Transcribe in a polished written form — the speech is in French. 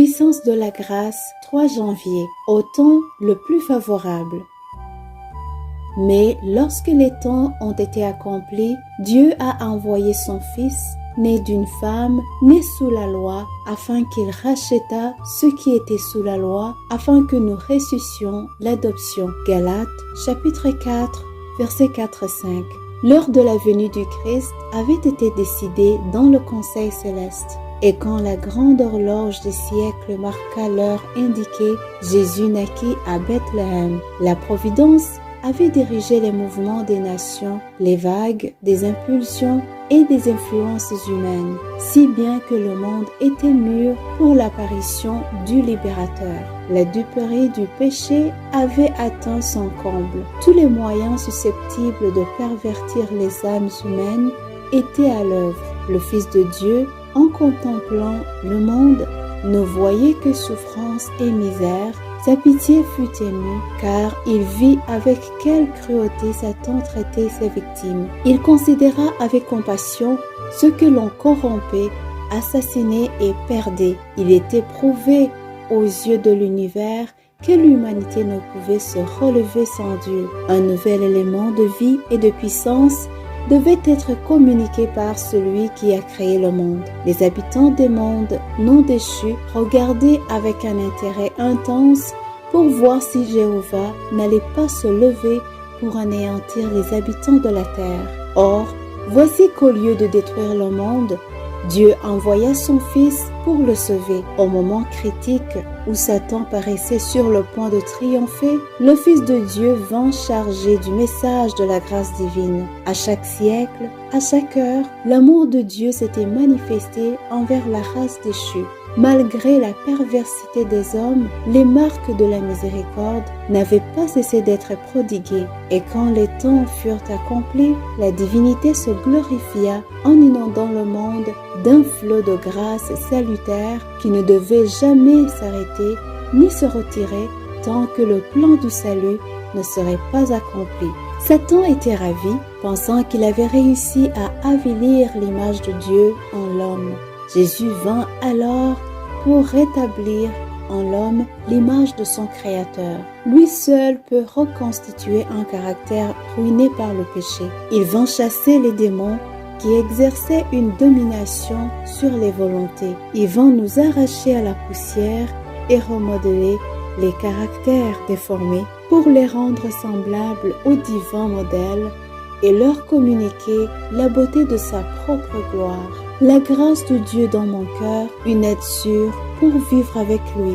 Puissance de la grâce, 3 janvier, au temps le plus favorable. Mais lorsque les temps ont été accomplis, Dieu a envoyé son Fils, né d'une femme, né sous la loi, afin qu'il rachètât ceux qui étaient sous la loi, afin que nous reçussions l'adoption. Galates, chapitre 4, versets 4 et 5. L'heure de la venue du Christ avait été décidée dans le conseil céleste. Et quand la grande horloge des siècles marqua l'heure indiquée, Jésus naquit à Bethléem. La Providence avait dirigé les mouvements des nations, les vagues, des impulsions et des influences humaines, si bien que le monde était mûr pour l'apparition du Libérateur. La duperie du péché avait atteint son comble. Tous les moyens susceptibles de pervertir les âmes humaines étaient à l'œuvre. Le Fils de Dieu, en contemplant le monde, ne voyait que souffrance et misère. Sa pitié fut émue, car il vit avec quelle cruauté Satan traitait ses victimes. Il considéra avec compassion ceux que l'on corrompait, assassinait et perdait. Il était prouvé aux yeux de l'univers que l'humanité ne pouvait se relever sans Dieu. Un nouvel élément de vie et de puissance devait être communiqué par celui qui a créé le monde. Les habitants des mondes non déchus regardaient avec un intérêt intense pour voir si Jéhovah n'allait pas se lever pour anéantir les habitants de la terre. Or, voici qu'au lieu de détruire le monde, Dieu envoya son Fils pour le sauver. Au moment critique où Satan paraissait sur le point de triompher, le Fils de Dieu vint chargé du message de la grâce divine. À chaque siècle, à chaque heure, l'amour de Dieu s'était manifesté envers la race déchue. Malgré la perversité des hommes, les marques de la miséricorde n'avaient pas cessé d'être prodiguées. Et quand les temps furent accomplis, la divinité se glorifia en inondant le monde d'un flot de grâce salutaire qui ne devait jamais s'arrêter ni se retirer tant que le plan du salut ne serait pas accompli. Satan était ravi, pensant qu'il avait réussi à avilir l'image de Dieu en l'homme. Jésus vint alors pour rétablir en l'homme l'image de son Créateur. Lui seul peut reconstituer un caractère ruiné par le péché. Il vint chasser les démons qui exerçaient une domination sur les volontés. Il vint nous arracher à la poussière et remodeler les caractères déformés pour les rendre semblables au divin modèle et leur communiquer la beauté de sa propre gloire. La grâce de Dieu dans mon cœur, une aide sûre pour vivre avec lui.